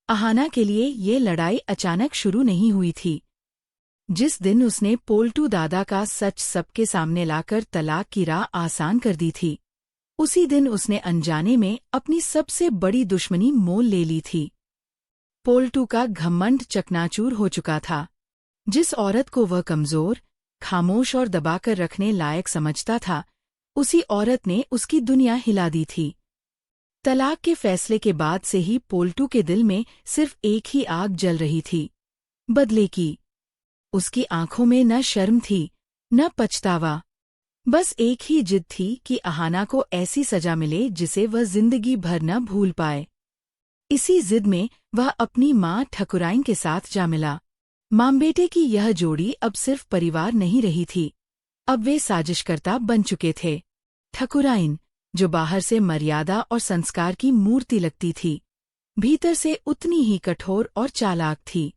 अहाना के लिए ये लड़ाई अचानक शुरू नहीं हुई थी। जिस दिन उसने पोल्टू दादा का सच सबके सामने लाकर तलाक की राह आसान कर दी थी, उसी दिन उसने अनजाने में अपनी सबसे बड़ी दुश्मनी मोल ले ली थी। पोल्टू का घमंड चकनाचूर हो चुका था। जिस औरत को वह कमजोर, खामोश और दबाकर रखने लायक समझता था, उसी औरत ने उसकी दुनिया हिला दी थी। तलाक के फैसले के बाद से ही पोल्टू के दिल में सिर्फ एक ही आग जल रही थी, बदले की। उसकी आंखों में न शर्म थी, न पछतावा, बस एक ही जिद थी कि अहाना को ऐसी सजा मिले जिसे वह जिंदगी भर न भूल पाए। इसी जिद में वह अपनी माँ ठकुराइन के साथ जा मिला। माँ बेटे की यह जोड़ी अब सिर्फ परिवार नहीं रही थी, अब वे साजिशकर्ता बन चुके थे। ठकुराइन, जो बाहर से मर्यादा और संस्कार की मूर्ति लगती थी, भीतर से उतनी ही कठोर और चालाक थी।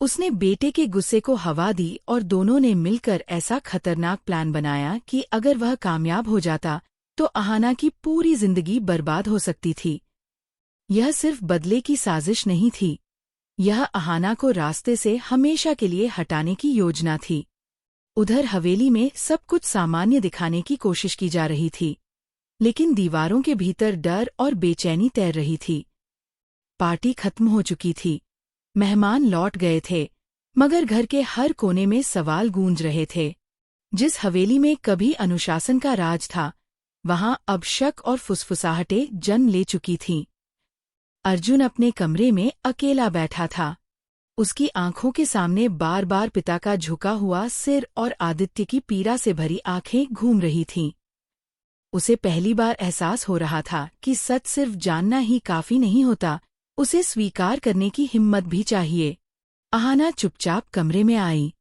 उसने बेटे के गुस्से को हवा दी और दोनों ने मिलकर ऐसा खतरनाक प्लान बनाया कि अगर वह कामयाब हो जाता तो अहाना की पूरी जिंदगी बर्बाद हो सकती थी। यह सिर्फ बदले की साजिश नहीं थी, यह अहाना को रास्ते से हमेशा के लिए हटाने की योजना थी। उधर हवेली में सब कुछ सामान्य दिखाने की कोशिश की जा रही थी, लेकिन दीवारों के भीतर डर और बेचैनी तैर रही थी। पार्टी खत्म हो चुकी थी, मेहमान लौट गए थे, मगर घर के हर कोने में सवाल गूंज रहे थे। जिस हवेली में कभी अनुशासन का राज था, वहां अब शक और फुसफुसाहटें जन्म ले चुकी थीं। अर्जुन अपने कमरे में अकेला बैठा था। उसकी आंखों के सामने बार बार पिता का झुका हुआ सिर और आदित्य की पीड़ा से भरी आंखें घूम रही थीं। उसे पहली बार एहसास हो रहा था कि सच सिर्फ जानना ही काफी नहीं होता, उसे स्वीकार करने की हिम्मत भी चाहिए। अहाना चुपचाप कमरे में आई।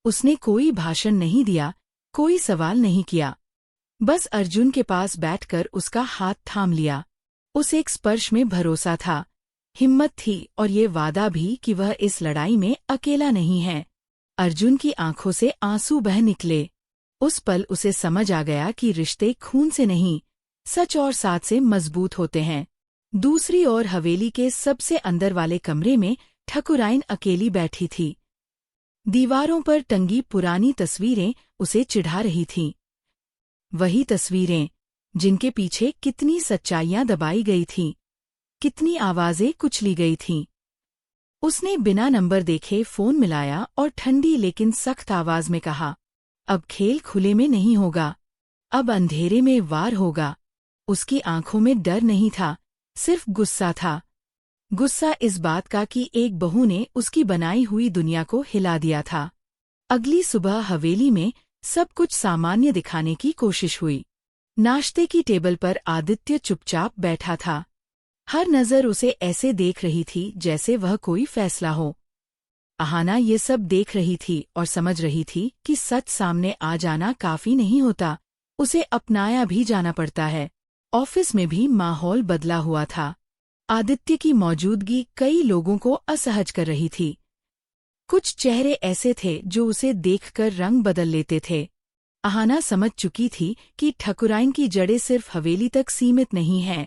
उसने कोई भाषण नहीं दिया, कोई सवाल नहीं किया, बस अर्जुन के पास बैठकर उसका हाथ थाम लिया। उस एक स्पर्श में भरोसा था, हिम्मत थी और ये वादा भी कि वह इस लड़ाई में अकेला नहीं है। अर्जुन की आंखों से आंसू बह निकले। उस पल उसे समझ आ गया कि रिश्ते खून से नहीं, सच और साथ से मजबूत होते हैं। दूसरी ओर हवेली के सबसे अंदर वाले कमरे में ठकुराइन अकेली बैठी थी। दीवारों पर टंगी पुरानी तस्वीरें उसे चिढ़ा रही थीं। वही तस्वीरें जिनके पीछे कितनी सच्चाइयां दबाई गई थीं, कितनी आवाजें कुचली गई थीं। उसने बिना नंबर देखे फोन मिलाया और ठंडी लेकिन सख्त आवाज में कहा, अब खेल खुले में नहीं होगा, अब अंधेरे में वार होगा। उसकी आंखों में डर नहीं था, सिर्फ गुस्सा था। गुस्सा इस बात का कि एक बहू ने उसकी बनाई हुई दुनिया को हिला दिया था। अगली सुबह हवेली में सब कुछ सामान्य दिखाने की कोशिश हुई। नाश्ते की टेबल पर आदित्य चुपचाप बैठा था। हर नजर उसे ऐसे देख रही थी जैसे वह कोई फैसला हो। अहाना ये सब देख रही थी और समझ रही थी कि सच सामने आ जाना काफी नहीं होता, उसे अपनाया भी जाना पड़ता है। ऑफिस में भी माहौल बदला हुआ था। आदित्य की मौजूदगी कई लोगों को असहज कर रही थी। कुछ चेहरे ऐसे थे जो उसे देखकर रंग बदल लेते थे। अहाना समझ चुकी थी कि ठकुराइन की जड़ें सिर्फ हवेली तक सीमित नहीं हैं,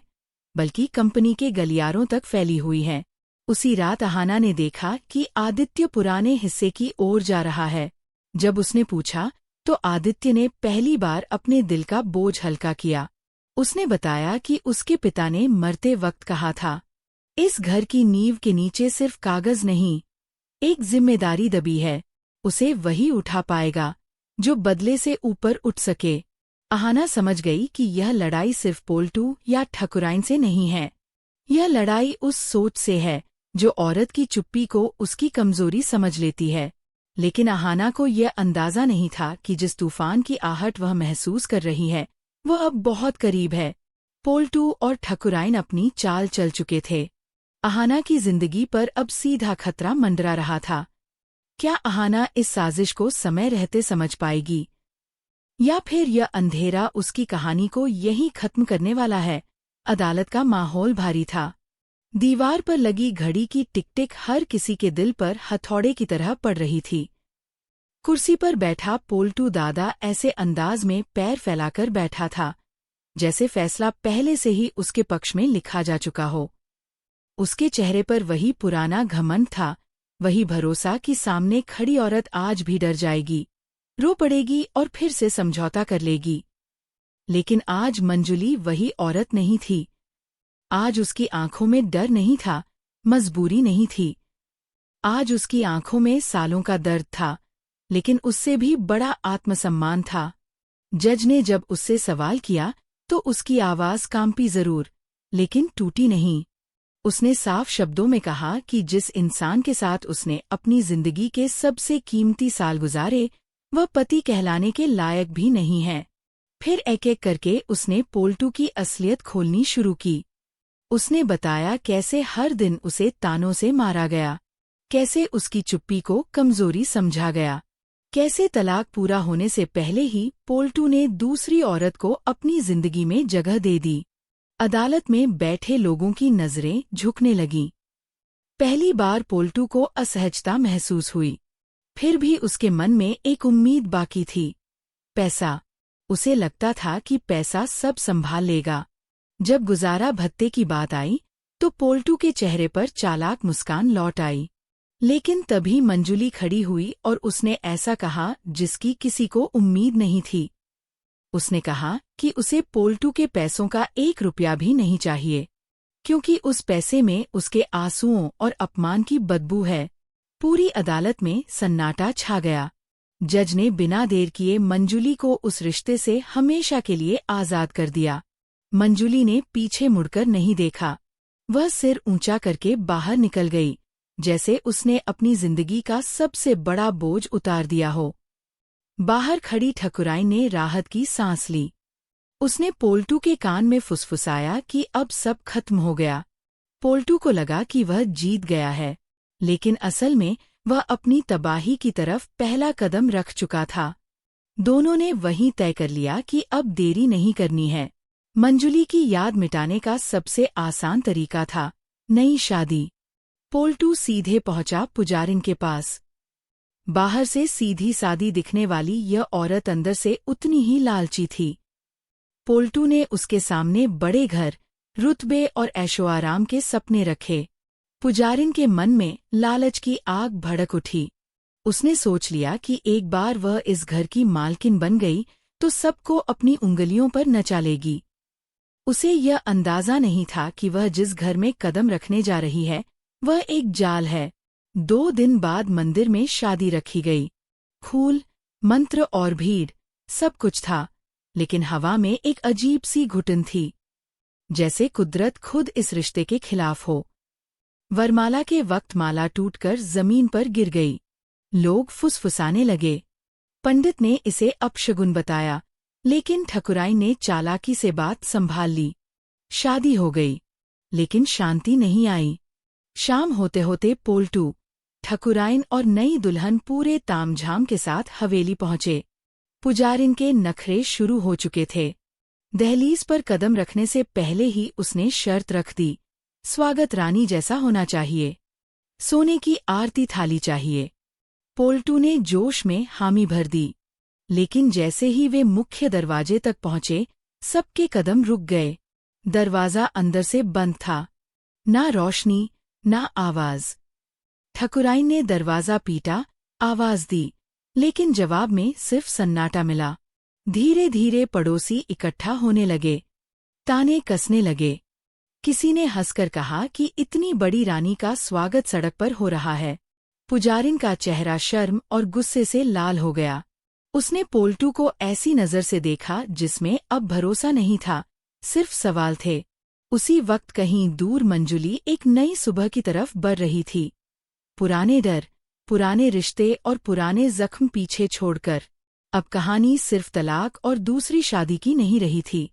बल्कि कंपनी के गलियारों तक फैली हुई हैं। उसी रात अहाना ने देखा कि आदित्य पुराने हिस्से की ओर जा रहा है। जब उसने पूछा, तो आदित्य ने पहली बार अपने दिल का बोझ हल्का किया। उसने बताया कि उसके पिता ने मरते वक्त कहा था, इस घर की नींव के नीचे सिर्फ कागज नहीं, एक जिम्मेदारी दबी है, उसे वही उठा पाएगा जो बदले से ऊपर उठ सके। अहाना समझ गई कि यह लड़ाई सिर्फ पोल्टू या ठकुराइन से नहीं है, यह लड़ाई उस सोच से है जो औरत की चुप्पी को उसकी कमजोरी समझ लेती है। लेकिन अहाना को यह अंदाजा नहीं था कि जिस तूफान की आहट वह महसूस कर रही है, वह अब बहुत करीब है। पोल्टू और ठकुराइन अपनी चाल चल चुके थे। अहाना की जिंदगी पर अब सीधा खतरा मंडरा रहा था। क्या अहाना इस साजिश को समय रहते समझ पाएगी, या फिर यह अंधेरा उसकी कहानी को यहीं खत्म करने वाला है? अदालत का माहौल भारी था। दीवार पर लगी घड़ी की टिक टिक हर किसी के दिल पर हथौड़े की तरह पड़ रही थी। कुर्सी पर बैठा पोल्टू दादा ऐसे अंदाज में पैर फैलाकर बैठा था जैसे फैसला पहले से ही उसके पक्ष में लिखा जा चुका हो। उसके चेहरे पर वही पुराना घमंड था, वही भरोसा कि सामने खड़ी औरत आज भी डर जाएगी, रो पड़ेगी और फिर से समझौता कर लेगी। लेकिन आज मंजुली वही औरत नहीं थी। आज उसकी आंखों में डर नहीं था, मजबूरी नहीं थी। आज उसकी आंखों में सालों का दर्द था, लेकिन उससे भी बड़ा आत्मसम्मान था। जज ने जब उससे सवाल किया तो उसकी आवाज कांपी जरूर, लेकिन टूटी नहीं। उसने साफ शब्दों में कहा कि जिस इंसान के साथ उसने अपनी जिंदगी के सबसे कीमती साल गुजारे, वह पति कहलाने के लायक भी नहीं है। फिर एक एक करके उसने पोल्टू की असलियत खोलनी शुरू की। उसने बताया कैसे हर दिन उसे तानों से मारा गया, कैसे उसकी चुप्पी को कमजोरी समझा गया, कैसे तलाक पूरा होने से पहले ही पोल्टू ने दूसरी औरत को अपनी जिंदगी में जगह दे दी। अदालत में बैठे लोगों की नजरें झुकने लगीं। पहली बार पोल्टू को असहजता महसूस हुई, फिर भी उसके मन में एक उम्मीद बाकी थी, पैसा। उसे लगता था कि पैसा सब संभाल लेगा। जब गुजारा भत्ते की बात आई तो पोल्टू के चेहरे पर चालाक मुस्कान लौट आई। लेकिन तभी मंजुली खड़ी हुई और उसने ऐसा कहा जिसकी किसी को उम्मीद नहीं थी। उसने कहा कि उसे पोल्टू के पैसों का 1 रुपया भी नहीं चाहिए, क्योंकि उस पैसे में उसके आंसुओं और अपमान की बदबू है। पूरी अदालत में सन्नाटा छा गया। जज ने बिना देर किए मंजुली को उस रिश्ते से हमेशा के लिए आजाद कर दिया। मंजुली ने पीछे मुड़कर नहीं देखा। वह सिर ऊंचा करके बाहर निकल गई, जैसे उसने अपनी जिंदगी का सबसे बड़ा बोझ उतार दिया हो। बाहर खड़ी ठकुराइन ने राहत की सांस ली। उसने पोल्टू के कान में फुसफुसाया कि अब सब खत्म हो गया। पोल्टू को लगा कि वह जीत गया है, लेकिन असल में वह अपनी तबाही की तरफ पहला कदम रख चुका था। दोनों ने वहीं तय कर लिया कि अब देरी नहीं करनी है। मंजुली की याद मिटाने का सबसे आसान तरीका था नई शादी। पोल्टू सीधे पहुंचा पुजारिन के पास। बाहर से सीधी सादी दिखने वाली यह औरत अंदर से उतनी ही लालची थी। पोल्टू ने उसके सामने बड़े घर, रुतबे और ऐशोआराम के सपने रखे। पुजारिन के मन में लालच की आग भड़क उठी। उसने सोच लिया कि एक बार वह इस घर की मालकिन बन गई तो सबको अपनी उंगलियों पर नचा लेगी। उसे यह अंदाजा नहीं था कि वह जिस घर में कदम रखने जा रही है वह एक जाल है। 2 दिन बाद मंदिर में शादी रखी गई। फूल, मंत्र और भीड़, सब कुछ था, लेकिन हवा में एक अजीब सी घुटन थी, जैसे कुदरत खुद इस रिश्ते के खिलाफ हो। वरमाला के वक्त माला टूटकर जमीन पर गिर गई। लोग फुसफुसाने लगे। पंडित ने इसे अपशगुन बताया, लेकिन ठकुराइन ने चालाकी से बात संभाल ली। शादी हो गई, लेकिन शांति नहीं आई। शाम होते होते पोल्टू, ठकुराइन और नई दुल्हन पूरे तामझाम के साथ हवेली पहुंचे। पुजारिन के नखरे शुरू हो चुके थे। दहलीज पर कदम रखने से पहले ही उसने शर्त रख दी, स्वागत रानी जैसा होना चाहिए, सोने की आरती थाली चाहिए। पोल्टू ने जोश में हामी भर दी, लेकिन जैसे ही वे मुख्य दरवाजे तक पहुंचे, सबके कदम रुक गए। दरवाजा अंदर से बंद था, ना रोशनी, ना आवाज। ठकुराइन ने दरवाजा पीटा, आवाज दी, लेकिन जवाब में सिर्फ सन्नाटा मिला। धीरे धीरे पड़ोसी इकट्ठा होने लगे, ताने कसने लगे। किसी ने हंसकर कहा कि इतनी बड़ी रानी का स्वागत सड़क पर हो रहा है। पुजारिन का चेहरा शर्म और गुस्से से लाल हो गया। उसने पोल्टू को ऐसी नजर से देखा जिसमें अब भरोसा नहीं था, सिर्फ सवाल थे। उसी वक्त कहीं दूर मंजुली एक नई सुबह की तरफ बढ़ रही थी। पुराने डर, पुराने रिश्ते और पुराने जख्म पीछे छोड़कर अब कहानी सिर्फ तलाक और दूसरी शादी की नहीं रही थी।